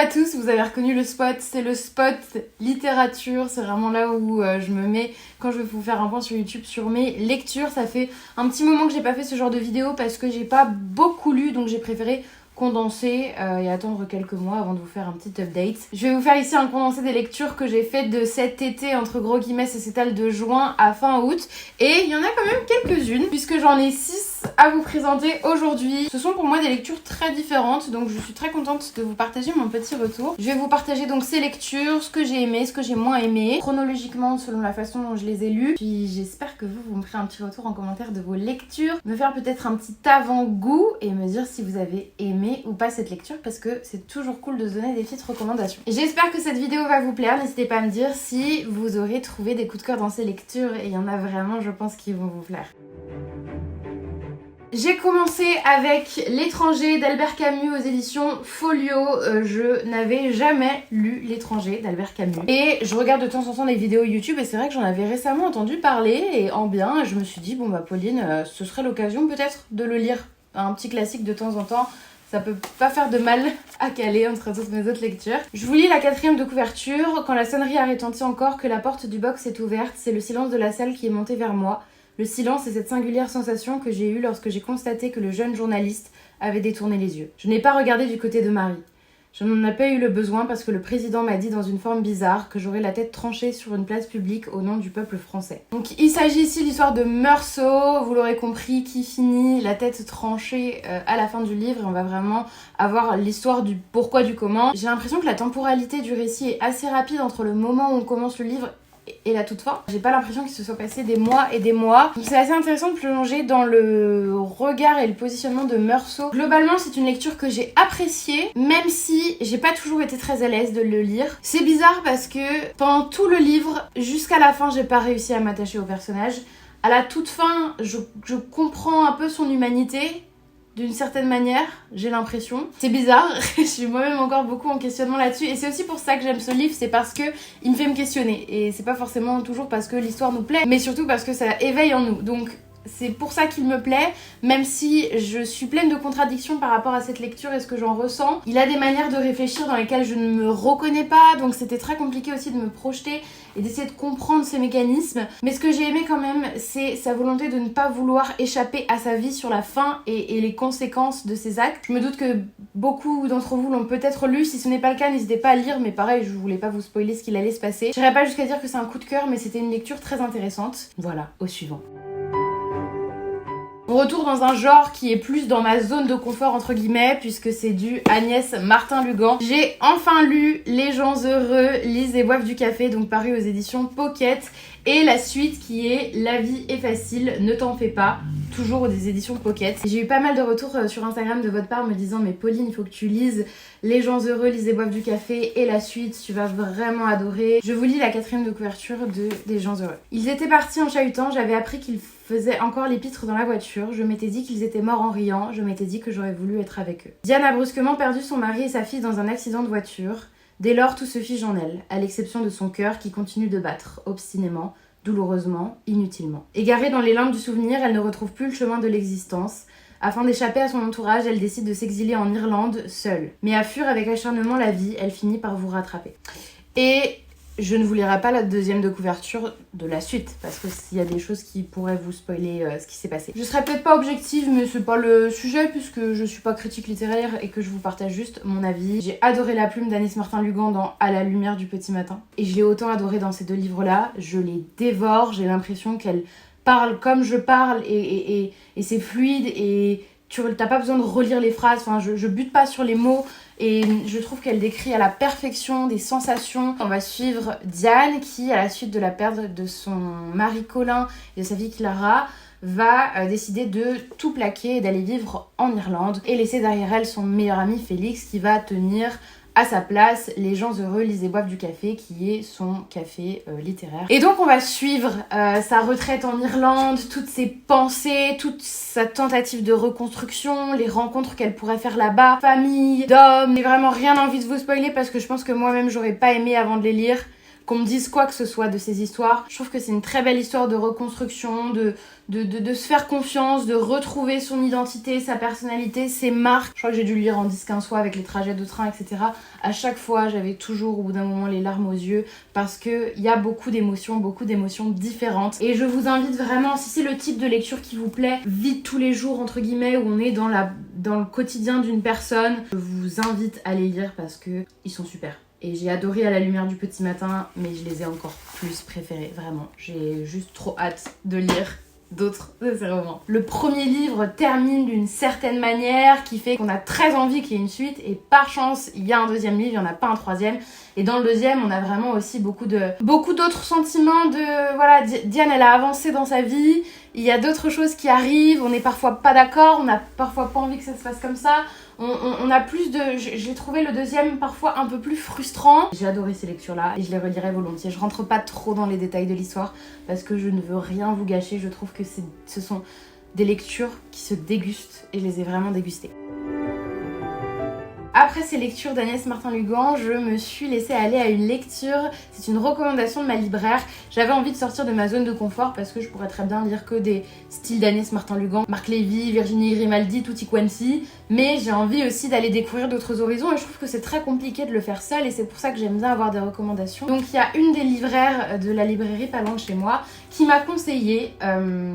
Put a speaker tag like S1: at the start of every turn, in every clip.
S1: à tous, vous avez reconnu le spot, c'est le spot littérature, c'est vraiment là où je me mets quand je vais vous faire un point sur YouTube sur mes lectures. Ça fait un petit moment que j'ai pas fait ce genre de vidéo parce que j'ai pas beaucoup lu, donc j'ai préféré condenser et attendre quelques mois avant de vous faire un petit update. Je vais vous faire ici un condensé des lectures que j'ai faites de cet été, entre gros guillemets, ça s'étale de juin à fin août. Et il y en a quand même quelques-unes, puisque j'en ai 6 à vous présenter aujourd'hui. Ce sont pour moi des lectures très différentes, donc je suis très contente de vous partager mon petit retour. Je vais vous partager donc ces lectures, ce que j'ai aimé, ce que j'ai moins aimé, chronologiquement selon la façon dont je les ai lues. Puis j'espère que vous me ferez un petit retour en commentaire de vos lectures, me faire peut-être un petit avant-goût et me dire si vous avez aimé ou pas cette lecture, parce que c'est toujours cool de se donner des petites recommandations. J'espère que cette vidéo va vous plaire, n'hésitez pas à me dire si vous aurez trouvé des coups de cœur dans ces lectures, et il y en a vraiment, je pense, qui vont vous plaire. J'ai commencé avec L'étranger d'Albert Camus aux éditions Folio. Je n'avais jamais lu L'étranger d'Albert Camus. Et je regarde de temps en temps des vidéos YouTube et c'est vrai que j'en avais récemment entendu parler et en bien. Et je me suis dit, bon bah Pauline, ce serait l'occasion peut-être de le lire. Un petit classique de temps en temps. Ça peut pas faire de mal à caler entre toutes mes autres lectures. Je vous lis la 4e de couverture. Quand la sonnerie a retenti encore, que la porte du box est ouverte, c'est le silence de la salle qui est monté vers moi. Le silence est cette singulière sensation que j'ai eue lorsque j'ai constaté que le jeune journaliste avait détourné les yeux. Je n'ai pas regardé du côté de Marie. Je n'en ai pas eu le besoin parce que le président m'a dit dans une forme bizarre que j'aurais la tête tranchée sur une place publique au nom du peuple français. Donc il s'agit ici de l'histoire de Meursault, vous l'aurez compris, qui finit la tête tranchée à la fin du livre, et on va vraiment avoir l'histoire du pourquoi, du comment. J'ai l'impression que la temporalité du récit est assez rapide entre le moment où on commence le livre et la toute fin. J'ai pas l'impression qu'il se soit passé des mois et des mois. Donc c'est assez intéressant de plonger dans le regard et le positionnement de Meursault. Globalement, c'est une lecture que j'ai appréciée, même si j'ai pas toujours été très à l'aise de le lire. C'est bizarre parce que pendant tout le livre, jusqu'à la fin, j'ai pas réussi à m'attacher au personnage. À la toute fin, je comprends un peu son humanité. D'une certaine manière, j'ai l'impression. C'est bizarre, je suis moi-même encore beaucoup en questionnement là-dessus. Et c'est aussi pour ça que j'aime ce livre, c'est parce que il me fait me questionner. Et c'est pas forcément toujours parce que l'histoire nous plaît, mais surtout parce que ça éveille en nous. Donc c'est pour ça qu'il me plaît, même si je suis pleine de contradictions par rapport à cette lecture et ce que j'en ressens. Il a des manières de réfléchir dans lesquelles je ne me reconnais pas, donc c'était très compliqué aussi de me projeter et d'essayer de comprendre ces mécanismes. Mais ce que j'ai aimé quand même, c'est sa volonté de ne pas vouloir échapper à sa vie sur la fin et les conséquences de ses actes. Je me doute que beaucoup d'entre vous l'ont peut-être lu, si ce n'est pas le cas, n'hésitez pas à lire, mais pareil, je voulais pas vous spoiler ce qu'il allait se passer. Je n'irai pas jusqu'à dire que c'est un coup de cœur, mais c'était une lecture très intéressante. Voilà, au suivant. On retourne dans un genre qui est plus dans ma zone de confort entre guillemets, puisque c'est du Agnès Martin-Lugan. J'ai enfin lu Les gens heureux lisent et boivent du café, donc paru aux éditions Pocket, et la suite qui est La vie est facile, ne t'en fais pas, toujours des éditions Pocket. J'ai eu pas mal de retours sur Instagram de votre part me disant mais Pauline, il faut que tu lises Les gens heureux lisent et boivent du café et la suite, tu vas vraiment adorer. Je vous lis la 4e de couverture de Des gens heureux. Ils étaient partis en chahutant, j'avais appris qu'ils faisaient encore l'épître dans la voiture, je m'étais dit qu'ils étaient morts en riant, je m'étais dit que j'aurais voulu être avec eux. Diane a brusquement perdu son mari et sa fille dans un accident de voiture. Dès lors, tout se fige en elle, à l'exception de son cœur qui continue de battre, obstinément, douloureusement, inutilement. Égarée dans les limbes du souvenir, elle ne retrouve plus le chemin de l'existence. Afin d'échapper à son entourage, elle décide de s'exiler en Irlande, seule. Mais à fuir avec acharnement la vie, elle finit par vous rattraper. Et je ne vous lirai pas la 2e de couverture de la suite, parce que s'il y a des choses qui pourraient vous spoiler ce qui s'est passé. Je serai peut-être pas objective, mais c'est pas le sujet, puisque je suis pas critique littéraire et que je vous partage juste mon avis. J'ai adoré la plume d'Agnès Martin-Lugan dans À la lumière du petit matin. Et je l'ai autant adoré dans ces 2 livres-là. Je les dévore, j'ai l'impression qu'elle parle comme je parle et c'est fluide et t'as pas besoin de relire les phrases, enfin je bute pas sur les mots et je trouve qu'elle décrit à la perfection des sensations. On va suivre Diane qui, à la suite de la perte de son mari Colin et de sa fille Clara, va décider de tout plaquer et d'aller vivre en Irlande et laisser derrière elle son meilleur ami Félix qui va tenir à sa place Les gens heureux lisent et boivent du café, qui est son café littéraire. Et donc on va suivre sa retraite en Irlande, toutes ses pensées, toute sa tentative de reconstruction, les rencontres qu'elle pourrait faire là-bas, famille, d'hommes. J'ai vraiment rien envie de vous spoiler parce que je pense que moi-même j'aurais pas aimé avant de les lire. qu'on me dise quoi que ce soit de ces histoires. Je trouve que c'est une très belle histoire de reconstruction, de se faire confiance, de retrouver son identité, sa personnalité, ses marques. Je crois que j'ai dû le lire en 10-15 fois avec les trajets de train, etc. À chaque fois, j'avais toujours au bout d'un moment les larmes aux yeux parce qu'il y a beaucoup d'émotions différentes. Et je vous invite vraiment, si c'est le type de lecture qui vous plaît, vite tous les jours entre guillemets, où on est dans le quotidien d'une personne, je vous invite à les lire parce que ils sont super. Et j'ai adoré À la lumière du petit matin, mais je les ai encore plus préférés, vraiment. J'ai juste trop hâte de lire d'autres de ces romans. Le premier livre termine d'une certaine manière qui fait qu'on a très envie qu'il y ait une suite, et par chance il y a un deuxième livre, il n'y en a pas un troisième, et dans le deuxième on a vraiment aussi beaucoup d'autres sentiments de voilà, Diane elle a avancé dans sa vie, il y a d'autres choses qui arrivent, on n'est parfois pas d'accord, on n'a parfois pas envie que ça se passe comme ça, on a plus de... J'ai trouvé le deuxième parfois un peu plus frustrant. J'ai adoré ces lectures-là et je les relirai volontiers. Je rentre pas trop dans les détails de l'histoire parce que je ne veux rien vous gâcher. Je trouve que ce sont des lectures qui se dégustent et je les ai vraiment dégustées. Après ces lectures d'Agnès Martin-Lugan, je me suis laissée aller à une lecture. C'est une recommandation de ma libraire. J'avais envie de sortir de ma zone de confort parce que je pourrais très bien lire que des styles d'Agnès Martin-Lugan, Marc Lévy, Virginie Grimaldi, Tutti Quanti. Mais j'ai envie aussi d'aller découvrir d'autres horizons et je trouve que c'est très compliqué de le faire seule et c'est pour ça que j'aime bien avoir des recommandations. Donc il y a une des libraires de la librairie pas loin de chez moi qui m'a conseillé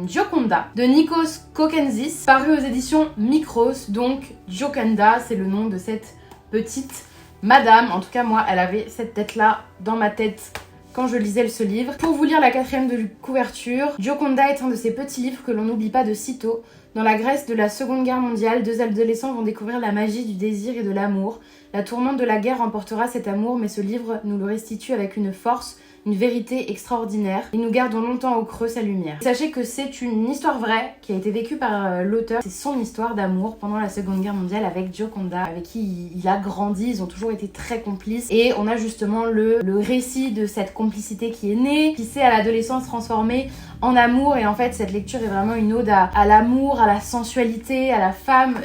S1: Gioconda de Nikos Kokenzis, paru aux éditions Micros. Donc Gioconda, c'est le nom de cette petite madame, en tout cas moi elle avait cette tête là dans ma tête quand je lisais ce livre. Pour vous lire la 4e de couverture, Gioconda est un de ces petits livres que l'on n'oublie pas de sitôt. Dans la Grèce de la Seconde Guerre mondiale, 2 adolescents vont découvrir la magie du désir et de l'amour. La tourmente de la guerre emportera cet amour, mais ce livre nous le restitue avec une force, une vérité extraordinaire, et nous gardons longtemps au creux sa lumière. Sachez que c'est une histoire vraie qui a été vécue par l'auteur. C'est son histoire d'amour pendant la Seconde Guerre mondiale avec Gioconda, avec qui il a grandi, ils ont toujours été très complices. Et on a justement le récit de cette complicité qui est née, qui s'est à l'adolescence transformée en amour. Et en fait, cette lecture est vraiment une ode à l'amour, à la sensualité, à la femme.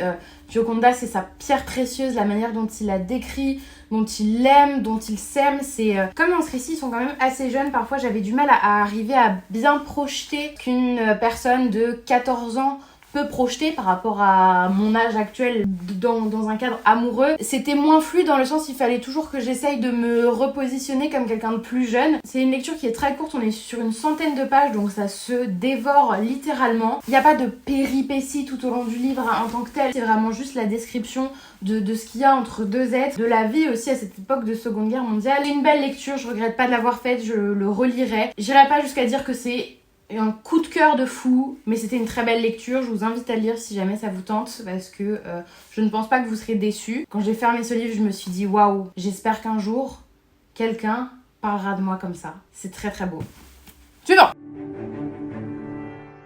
S1: Gioconda, c'est sa pierre précieuse, la manière dont il la décrit, dont il l'aime, dont il s'aime. C'est comme dans ce récit, ils sont quand même assez jeunes. Parfois, j'avais du mal à arriver à bien projeter qu'une personne de 14 ans peut projeter par rapport à mon âge actuel dans un cadre amoureux. C'était moins fluide dans le sens il fallait toujours que j'essaye de me repositionner comme quelqu'un de plus jeune. C'est une lecture qui est très courte, on est sur une centaine de pages donc ça se dévore littéralement. Il n'y a pas de péripéties tout au long du livre en tant que tel, c'est vraiment juste la description de ce qu'il y a entre deux êtres, de la vie aussi à cette époque de Seconde Guerre mondiale. C'est une belle lecture, je regrette pas de l'avoir faite, je le relirai. J'irai pas jusqu'à dire que c'est un coup de cœur de fou, mais c'était une très belle lecture. Je vous invite à le lire si jamais ça vous tente parce que je ne pense pas que vous serez déçus. Quand j'ai fermé ce livre, je me suis dit waouh, j'espère qu'un jour quelqu'un parlera de moi comme ça. C'est très très beau. Suivant.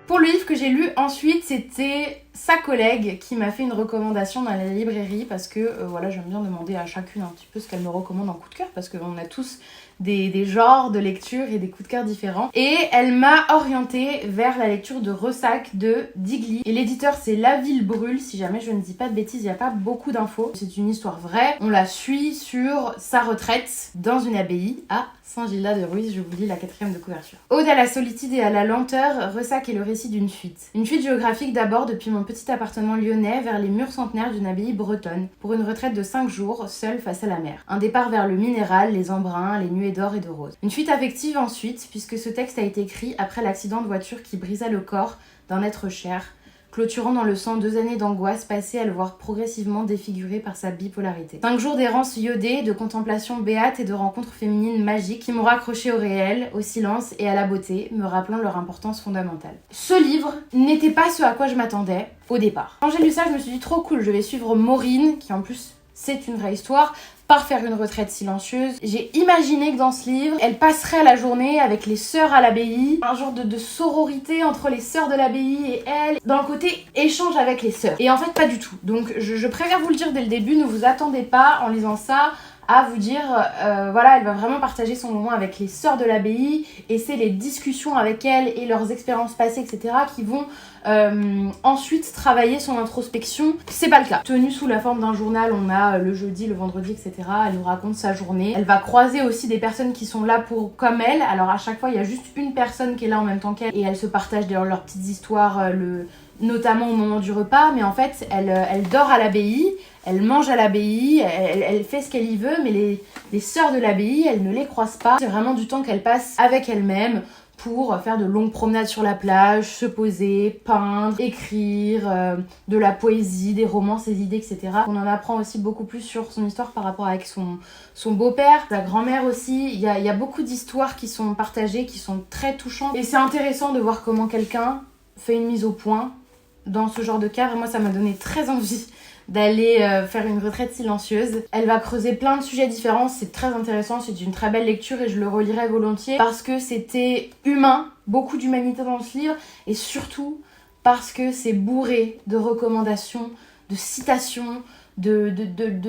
S1: Pour le livre que j'ai lu ensuite, c'était sa collègue qui m'a fait une recommandation dans la librairie parce que voilà, j'aime bien demander à chacune un petit peu ce qu'elle me recommande en coup de cœur parce qu'on a tous des genres de lecture et des coups de cœur différents. Et elle m'a orientée vers la lecture de Ressac de Digli. Et l'éditeur c'est La Ville Brûle, si jamais je ne dis pas de bêtises, il n'y a pas beaucoup d'infos. C'est une histoire vraie. On la suit sur sa retraite dans une abbaye à Saint-Gildas-de-Ruys. Je vous lis la 4e de couverture. Ode à la solitude et à la lenteur, Ressac est le récit d'une fuite. Une fuite géographique d'abord depuis mon petit appartement lyonnais vers les murs centenaires d'une abbaye bretonne pour une retraite de 5 jours, seule face à la mer. Un départ vers le minéral, les embruns, les nuées d'or et de rose. Une fuite affective ensuite, puisque ce texte a été écrit après l'accident de voiture qui brisa le corps d'un être cher, clôturant dans le sang 2 années d'angoisse passées à le voir progressivement défiguré par sa bipolarité. 5 jours d'errance iodée, de contemplation béate et de rencontres féminines magiques qui m'ont raccroché au réel, au silence et à la beauté, me rappelant leur importance fondamentale. Ce livre n'était pas ce à quoi je m'attendais au départ. Quand j'ai lu ça, je me suis dit trop cool, je vais suivre Maureen, qui en plus c'est une vraie histoire, par faire une retraite silencieuse. J'ai imaginé que dans ce livre, elle passerait la journée avec les sœurs à l'abbaye, un genre de sororité entre les sœurs de l'abbaye et elle, dans le côté échange avec les sœurs. Et en fait, pas du tout. Donc, je préfère vous le dire dès le début, ne vous attendez pas en lisant ça à vous dire, voilà, elle va vraiment partager son moment avec les sœurs de l'abbaye et c'est les discussions avec elles et leurs expériences passées, etc. qui vont ensuite travailler son introspection. C'est pas le cas. Tenue sous la forme d'un journal, on a le jeudi, le vendredi, etc. Elle nous raconte sa journée. Elle va croiser aussi des personnes qui sont là pour comme elle. Alors à chaque fois, il y a juste une personne qui est là en même temps qu'elle et elles se partagent leurs petites histoires, notamment au moment du repas. Mais en fait, elle dort à l'abbaye, elle mange à l'abbaye, elle fait ce qu'elle y veut, mais les sœurs de l'abbaye, elle ne les croise pas. C'est vraiment du temps qu'elle passe avec elle-même pour faire de longues promenades sur la plage, se poser, peindre, écrire, de la poésie, des romans, ses idées, etc. On en apprend aussi beaucoup plus sur son histoire par rapport avec son beau-père, sa grand-mère aussi. Il y a beaucoup d'histoires qui sont partagées, qui sont très touchantes. Et c'est intéressant de voir comment quelqu'un fait une mise au point dans ce genre de cas. Moi, ça m'a donné très envie d'aller faire une retraite silencieuse. Elle va creuser plein de sujets différents, c'est très intéressant, c'est une très belle lecture et je le relirai volontiers parce que c'était humain, beaucoup d'humanité dans ce livre et surtout parce que c'est bourré de recommandations, de citations, de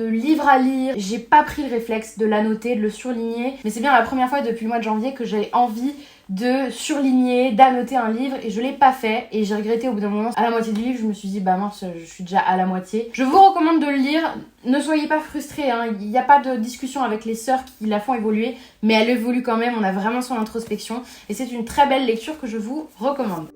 S1: livres à lire. J'ai pas pris le réflexe de l'annoter, de le surligner, mais c'est bien la première fois depuis le mois de janvier que j'ai envie de surligner, d'annoter un livre et je l'ai pas fait et j'ai regretté au bout d'un moment. À la moitié du livre, je me suis dit bah mince, je suis déjà à la moitié. Je vous recommande de le lire, ne soyez pas frustrés, hein. Il n'y a pas de discussion avec les sœurs qui la font évoluer, mais elle évolue quand même, on a vraiment son introspection et c'est une très belle lecture que je vous recommande.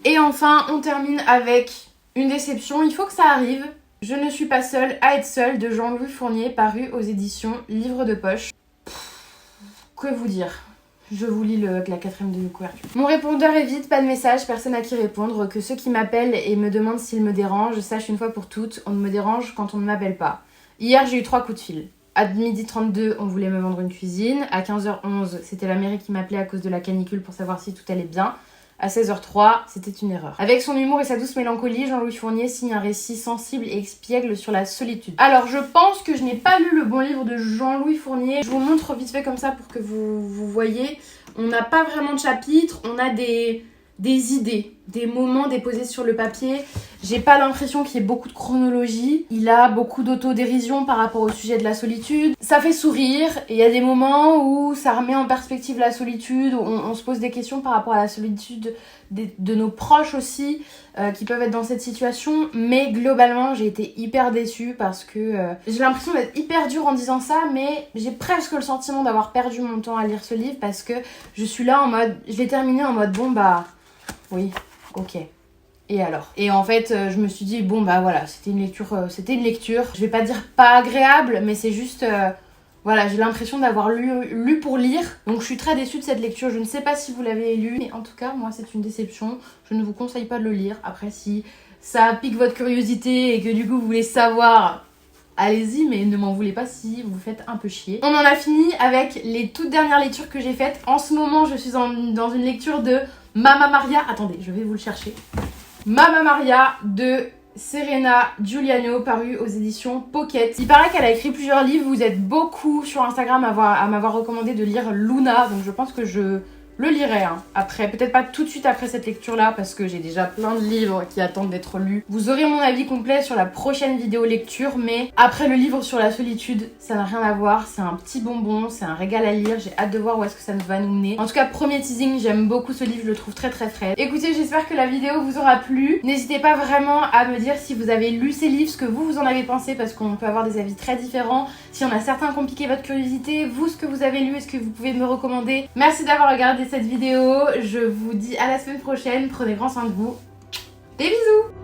S1: Et enfin, on termine avec une déception, il faut que ça arrive. Je ne suis pas seule à être seule de Jean-Louis Fournier, paru aux éditions Livre de Poche. Que vous dire? Je vous lis la 4e de couverture. Mon répondeur est vide, pas de message, personne à qui répondre. Que ceux qui m'appellent et me demandent s'ils me dérangent, sache une fois pour toutes, on ne me dérange quand on ne m'appelle pas. Hier, j'ai eu 3 coups de fil. À 12h32, on voulait me vendre une cuisine. À 15h11, c'était la mairie qui m'appelait à cause de la canicule pour savoir si tout allait bien. À 16h03, c'était une erreur. Avec son humour et sa douce mélancolie, Jean-Louis Fournier signe un récit sensible et expiègle sur la solitude. Alors, je pense que je n'ai pas lu le bon livre de Jean-Louis Fournier. Je vous montre vite fait comme ça pour que vous voyez. On n'a pas vraiment de chapitre, on a des idées, des moments déposés sur le papier. J'ai pas l'impression qu'il y ait beaucoup de chronologie. Il a beaucoup d'autodérision par rapport au sujet de la solitude. Ça fait sourire et il y a des moments où ça remet en perspective la solitude, où on se pose des questions par rapport à la solitude de nos proches aussi, qui peuvent être dans cette situation. Mais globalement, j'ai été hyper déçue parce que j'ai l'impression d'être hyper dure en disant ça, mais j'ai presque le sentiment d'avoir perdu mon temps à lire ce livre parce que je suis là en mode... Je l'ai terminé en mode bon bah... Oui, ok. Et alors? Et en fait, je me suis dit, bon bah voilà, c'était une lecture. Je vais pas dire pas agréable, mais c'est juste... voilà, j'ai l'impression d'avoir lu pour lire. Donc je suis très déçue de cette lecture. Je ne sais pas si vous l'avez lu, mais en tout cas, moi, c'est une déception. Je ne vous conseille pas de le lire. Après, si ça pique votre curiosité et que du coup, vous voulez savoir... Allez-y, mais ne m'en voulez pas si vous faites un peu chier. On en a fini avec les toutes dernières lectures que j'ai faites. En ce moment, je suis dans une lecture de Mamma Maria. Attendez, je vais vous le chercher. Mamma Maria de Serena Giuliano, paru aux éditions Pocket. Il paraît qu'elle a écrit plusieurs livres. Vous êtes beaucoup sur Instagram à m'avoir recommandé de lire Luna. Donc je pense que je le lirai après, peut-être pas tout de suite après cette lecture là parce que j'ai déjà plein de livres qui attendent d'être lus. Vous aurez mon avis complet sur la prochaine vidéo lecture, mais après le livre sur la solitude, ça n'a rien à voir, c'est un petit bonbon, c'est un régal à lire, j'ai hâte de voir où est-ce que ça va nous mener. En tout cas, premier teasing, j'aime beaucoup ce livre, je le trouve très très frais. Écoutez, j'espère que la vidéo vous aura plu. N'hésitez pas vraiment à me dire si vous avez lu ces livres, ce que vous en avez pensé, parce qu'on peut avoir des avis très différents. Si on a certains qui ont piqué votre curiosité, vous, ce que vous avez lu, est-ce que vous pouvez me recommander? Merci d'avoir regardé cette vidéo, je vous dis à la semaine prochaine, prenez grand soin de vous, des bisous.